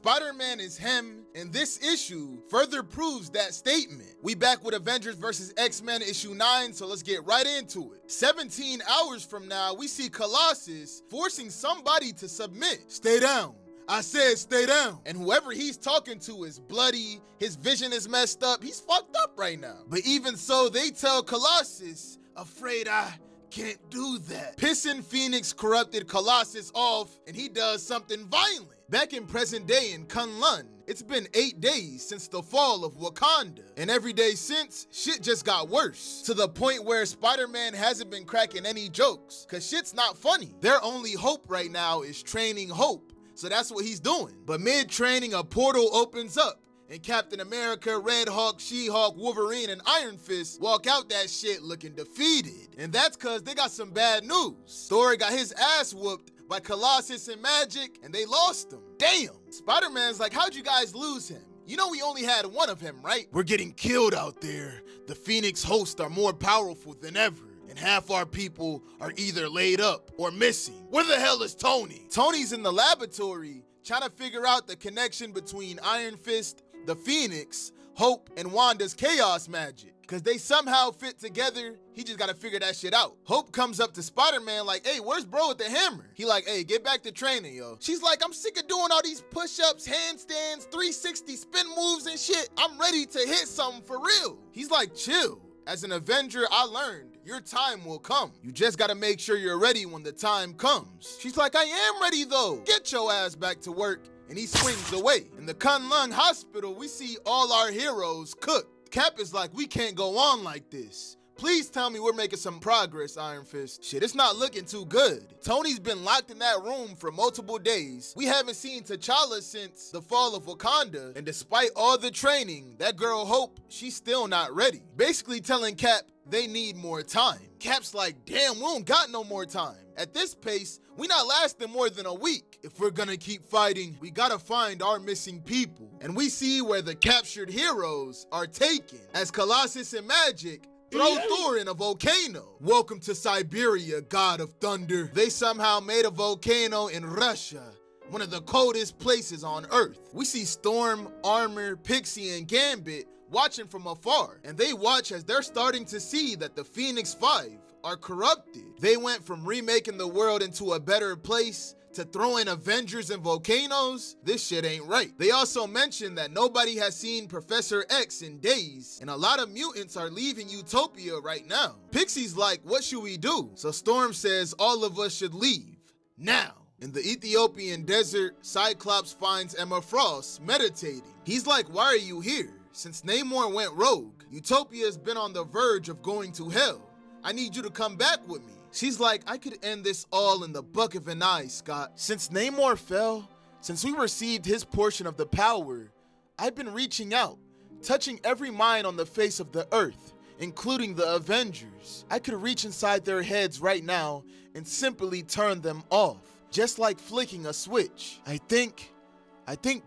Spider-Man is him, and this issue further proves that statement. We back with Avengers vs. X-Men issue 9, so let's get right into it. 17 hours from now, we see Colossus forcing somebody to submit. Stay down. I said stay down. And whoever he's talking to is bloody, his vision is messed up, he's fucked up right now. But even so, they tell Colossus, afraid I can't do that. Pissing Phoenix corrupted Colossus off, and he does something violent. Back in present day in Kunlun, it's been 8 days since the fall of Wakanda, and every day since, shit just got worse, to the point where Spider-Man hasn't been cracking any jokes, cause shit's not funny. Their only hope right now is training Hope, so that's what he's doing. But mid-training, a portal opens up, and Captain America, Red Hulk, She-Hulk, Wolverine, and Iron Fist walk out that shit looking defeated. And that's cause they got some bad news. Thor got his ass whooped by Colossus and Magic, and they lost him. Damn! Spider-Man's like, how'd you guys lose him? You know we only had one of him, right? We're getting killed out there. The Phoenix hosts are more powerful than ever, and half our people are either laid up or missing. Where the hell is Tony? Tony's in the laboratory trying to figure out the connection between Iron Fist, the Phoenix, Hope, and Wanda's chaos magic. Cause they somehow fit together, he just gotta figure that shit out. Hope comes up to Spider-Man like, hey, where's bro with the hammer? He like, hey, get back to training, yo. She's like, I'm sick of doing all these push-ups, handstands, 360 spin moves and shit. I'm ready to hit something for real. He's like, chill. As an Avenger, I learned your time will come. You just gotta make sure you're ready when the time comes. She's like, I am ready though. Get your ass back to work. And he swings away. In the Kunlun hospital, we see all our heroes cooked. Cap is like, we can't go on like this. Please tell me we're making some progress, Iron Fist. Shit, it's not looking too good. Tony's been locked in that room for multiple days. We haven't seen T'Challa since the fall of Wakanda, and despite all the training, that girl Hope, she's still not ready. Basically telling Cap they need more time. Cap's like, damn, we don't got no more time. At this pace, we not lasting more than a week. If we're gonna keep fighting, we gotta find our missing people. And we see where the captured heroes are taken, as Colossus and Magic throw Thor in a volcano. Welcome to Siberia, God of Thunder. They somehow made a volcano in Russia, one of the coldest places on Earth. We see Storm, Armor, Pixie, and Gambit watching from afar, and they watch as they're starting to see that the Phoenix Five are corrupted. They went from remaking the world into a better place to throwing Avengers and volcanoes. This shit ain't right. They also mentioned that nobody has seen Professor X in days, and a lot of mutants are leaving Utopia right now. Pixie's like, what should we do? So Storm says all of us should leave now. In the Ethiopian desert, Cyclops finds Emma Frost meditating. He's like, why are you here? Since Namor went rogue, Utopia's been on the verge of going to hell. I need you to come back with me. She's like, I could end this all in the buck of an eye, Scott. Since Namor fell, since we received his portion of the power, I've been reaching out, touching every mind on the face of the earth, including the Avengers. I could reach inside their heads right now and simply turn them off, just like flicking a switch. I think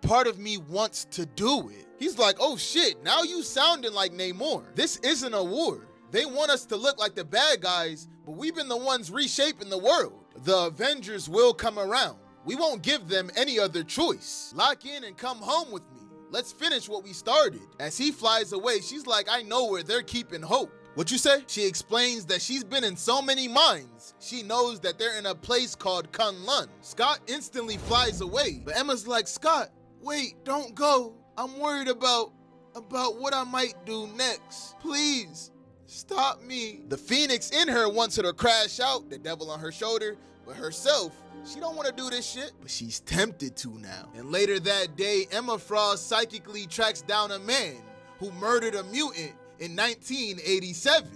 part of me wants to do it. He's like, oh shit, now you sounding like Namor. This isn't a war. They want us to look like the bad guys, but we've been the ones reshaping the world. The Avengers will come around. We won't give them any other choice. Lock in and come home with me. Let's finish what we started. As he flies away, she's like, I know where they're keeping Hope. What you say? She explains that she's been in so many minds. She knows that they're in a place called Kunlun. Scott instantly flies away, but Emma's like, Scott, wait, don't go. I'm worried about what I might do next. Please. Stop me. The Phoenix in her wants her to crash out, the devil on her shoulder, but herself, she don't want to do this shit, but she's tempted to now. And later that day, Emma Frost psychically tracks down a man who murdered a mutant in 1987.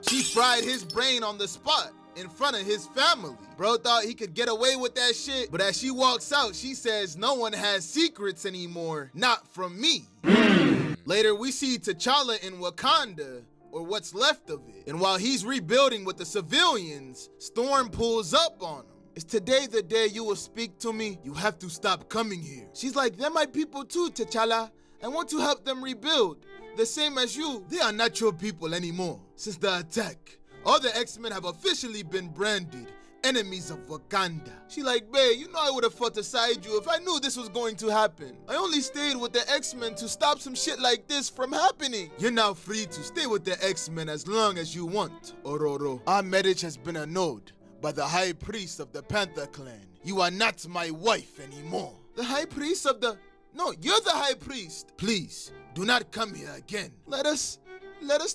She fried his brain on the spot in front of his family. Bro thought he could get away with that shit, but as she walks out, she says no one has secrets anymore, not from me. Later, we see T'Challa in Wakanda, or what's left of it. And while he's rebuilding with the civilians, Storm pulls up on him. Is today the day you will speak to me? You have to stop coming here. She's like, they're my people too, T'Challa. I want to help them rebuild. The same as you. They are not your people anymore. Since the attack, all the X-Men have officially been branded enemies of Wakanda. She like, babe, you know I would have fought beside you if I knew this was going to happen. I only stayed with the X-Men to stop some shit like this from happening. You're now free to stay with the X-Men as long as you want, Ororo. Our marriage has been annulled by the High Priest of the Panther Clan. You are not my wife anymore. The High Priest of the... No, you're the High Priest. Please, do not come here again. Let us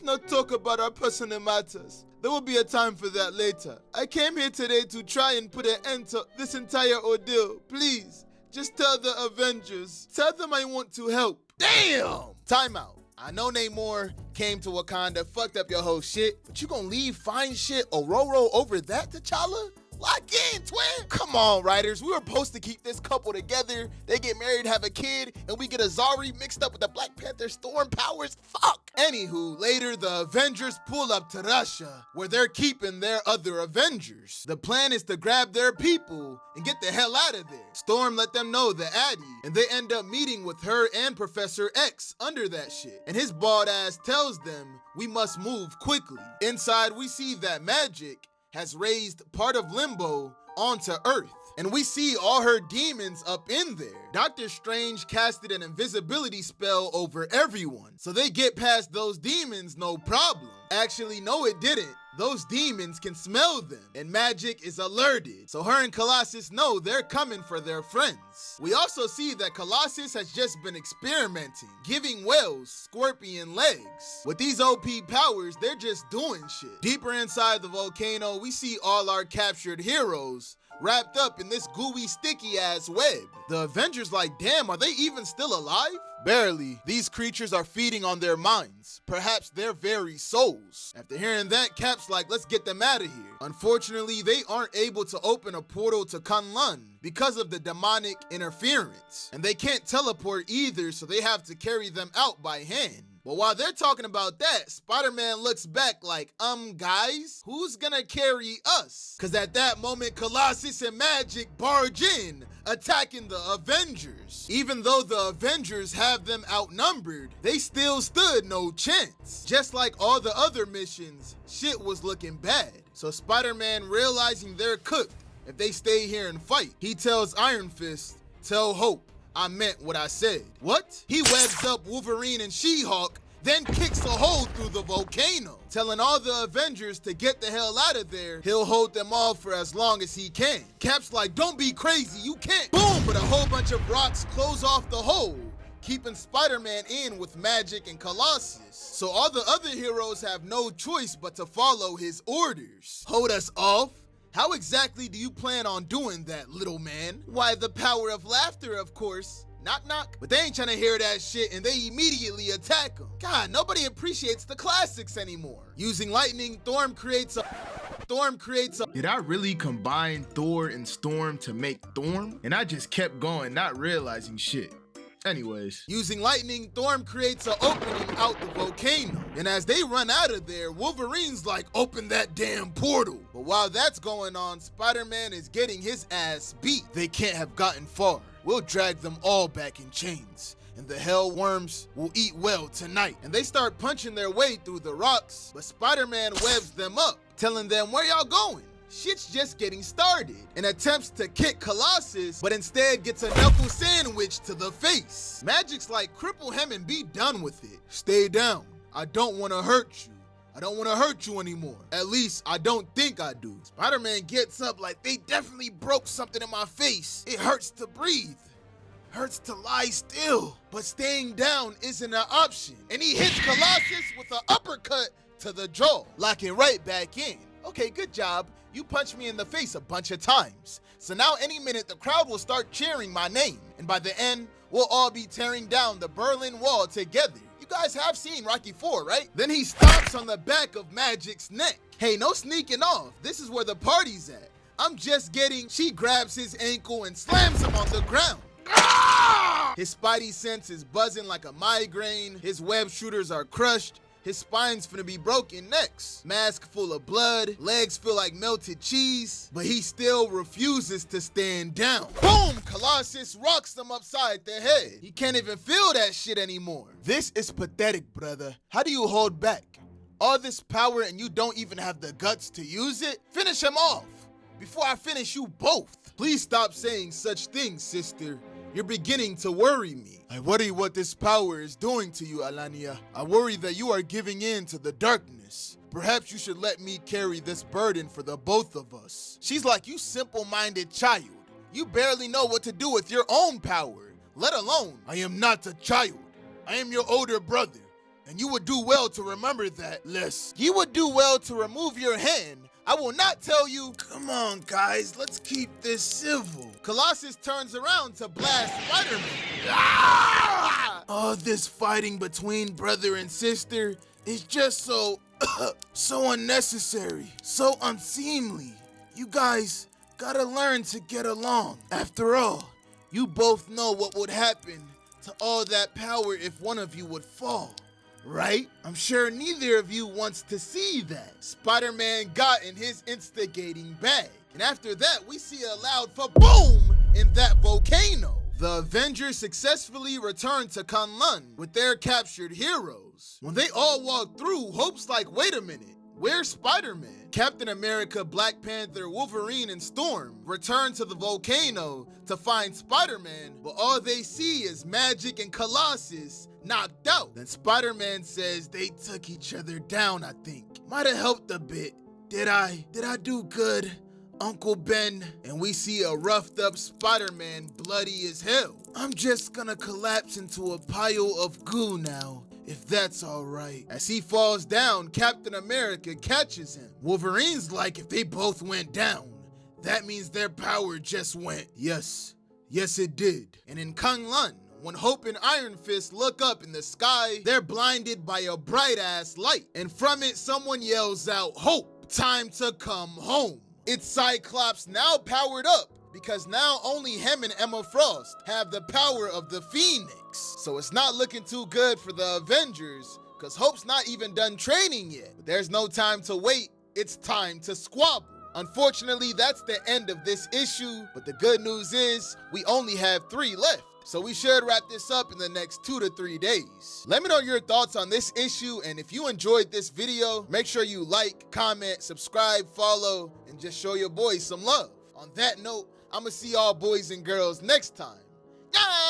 not talk about our personal matters. There will be a time for that later. I came here today to try and put an end to this entire ordeal. Please, just tell the Avengers. Tell them I want to help. Damn! Time out. I know Namor came to Wakanda, fucked up your whole shit, but you gonna leave fine shit Ororo over that, T'Challa? Lock in, twin! Come on, writers. We were supposed to keep this couple together. They get married, have a kid, and we get Azari mixed up with the Black Panther storm powers. Fuck! Anywho, later the Avengers pull up to Russia, where they're keeping their other Avengers. The plan is to grab their people and get the hell out of there. Storm let them know the Addy, and they end up meeting with her and Professor X under that shit. And his bald ass tells them, we must move quickly. Inside, we see that Magic has raised part of Limbo onto Earth, and we see all her demons up in there. Doctor Strange casted an invisibility spell over everyone, so they get past those demons no problem. Actually, no it didn't. Those demons can smell them, and Magic is alerted, so her and Colossus know they're coming for their friends. We also see that Colossus has just been experimenting, giving whales scorpion legs. With these OP powers, they're just doing shit. Deeper inside the volcano, we see all our captured heroes wrapped up in this gooey, sticky-ass web. The Avengers like, damn, are they even still alive? Barely. These creatures are feeding on their minds, perhaps their very souls. After hearing that, Cap's like, let's get them out of here. Unfortunately, they aren't able to open a portal to Kunlun because of the demonic interference. And they can't teleport either, so they have to carry them out by hand. But while they're talking about that, Spider-Man looks back like, guys, who's gonna carry us? Cause at that moment, Colossus and Magic barge in, attacking the Avengers. Even though the Avengers have them outnumbered, they still stood no chance. Just like all the other missions, shit was looking bad. So Spider-Man, realizing they're cooked if they stay here and fight, he tells Iron Fist, tell Hope I meant what I said. What? He webs up Wolverine and She-Hulk, then kicks a hole through the volcano, telling all the Avengers to get the hell out of there. He'll hold them off for as long as he can. Cap's like, don't be crazy, you can't. Boom! But a whole bunch of rocks close off the hole, keeping Spider-Man in with Magic and Colossus. So all the other heroes have no choice but to follow his orders. Hold us off? How exactly do you plan on doing that, little man? Why, the power of laughter, of course. Knock, knock. But they ain't trying to hear that shit, and they immediately attack him. God, nobody appreciates the classics anymore. Using lightning, Storm creates a... Did I really combine Thor and Storm to make Storm? And I just kept going, not realizing shit. Anyways, using lightning, Storm creates an opening out the volcano. And as they run out of there, Wolverine's like, open that damn portal. But while that's going on, Spider-Man is getting his ass beat. They can't have gotten far. We'll drag them all back in chains, and the hell worms will eat well tonight. And they start punching their way through the rocks, but Spider-Man webs them up, telling them, where y'all going? Shit's just getting started, and attempts to kick Colossus, but instead gets a knuckle sandwich to the face. Magic's like, cripple him and be done with it. Stay down. I don't want to hurt you. I don't want to hurt you anymore. At least, I don't think I do. Spider-Man gets up like, they definitely broke something in my face. It hurts to breathe. Hurts to lie still. But staying down isn't an option. And he hits Colossus with an uppercut to the jaw, locking right back in. Okay, good job. You punched me in the face a bunch of times. So now any minute the crowd will start cheering my name. And by the end, we'll all be tearing down the Berlin Wall together. You guys have seen Rocky IV, right? Then he stomps on the back of Magic's neck. Hey, no sneaking off. This is where the party's at. I'm just getting... She grabs his ankle and slams him on the ground. Ah! His spidey sense is buzzing like a migraine. His web shooters are crushed. His spine's finna be broken next. Mask full of blood, legs feel like melted cheese, but he still refuses to stand down. Boom! Colossus rocks him upside the head. He can't even feel that shit anymore. This is pathetic, brother. How do you hold back? All this power and you don't even have the guts to use it? Finish him off. before I finish you both. Please stop saying such things, sister. You're beginning to worry me. I worry what this power is doing to you, Alania. I worry that you are giving in to the darkness. Perhaps you should let me carry this burden for the both of us. She's like, you simple-minded child. You barely know what to do with your own power, let alone, I am not a child. I am your older brother, and you would do well to remember that, Les. You would do well to remove your hand. I will not tell you. Come on, guys, let's keep this civil. Colossus turns around to blast Spider-Man. Ah! All this fighting between brother and sister is just so unnecessary, so unseemly. You guys gotta learn to get along. After all, you both know what would happen to all that power if one of you would fall. Right? I'm sure neither of you wants to see that. Spider-Man got in his instigating bag. And after that, we see a loud fa-boom in that volcano. The Avengers successfully returned to Kunlun with their captured heroes. When they all walked through, Hope's like, wait a minute, where's Spider-Man? Captain America, Black Panther, Wolverine, and Storm return to the volcano to find Spider-Man, but all they see is Magic and Colossus knocked out. Then Spider-Man says they took each other down, I think. Might have helped a bit. Did I do good, Uncle Ben? And we see a roughed up Spider-Man, bloody as hell. I'm just gonna collapse into a pile of goo now, if that's all right. As he falls down, Captain America catches him. Wolverine's like, if they both went down, that means their power just went. Yes, it did. And in Kunlun, when Hope and Iron Fist look up in the sky, they're blinded by a bright-ass light. And from it, someone yells out, Hope, time to come home. It's Cyclops now powered up, because now only him and Emma Frost have the power of the Phoenix. So it's not looking too good for the Avengers, because Hope's not even done training yet. But there's no time to wait, it's time to squabble. Unfortunately, that's the end of this issue, but the good news is we only have 3 left. So we should wrap this up in the next 2 to 3 days. Let me know your thoughts on this issue, and if you enjoyed this video, make sure you like, comment, subscribe, follow, and just show your boys some love. On that note, I'ma see y'all boys and girls next time. Yeah!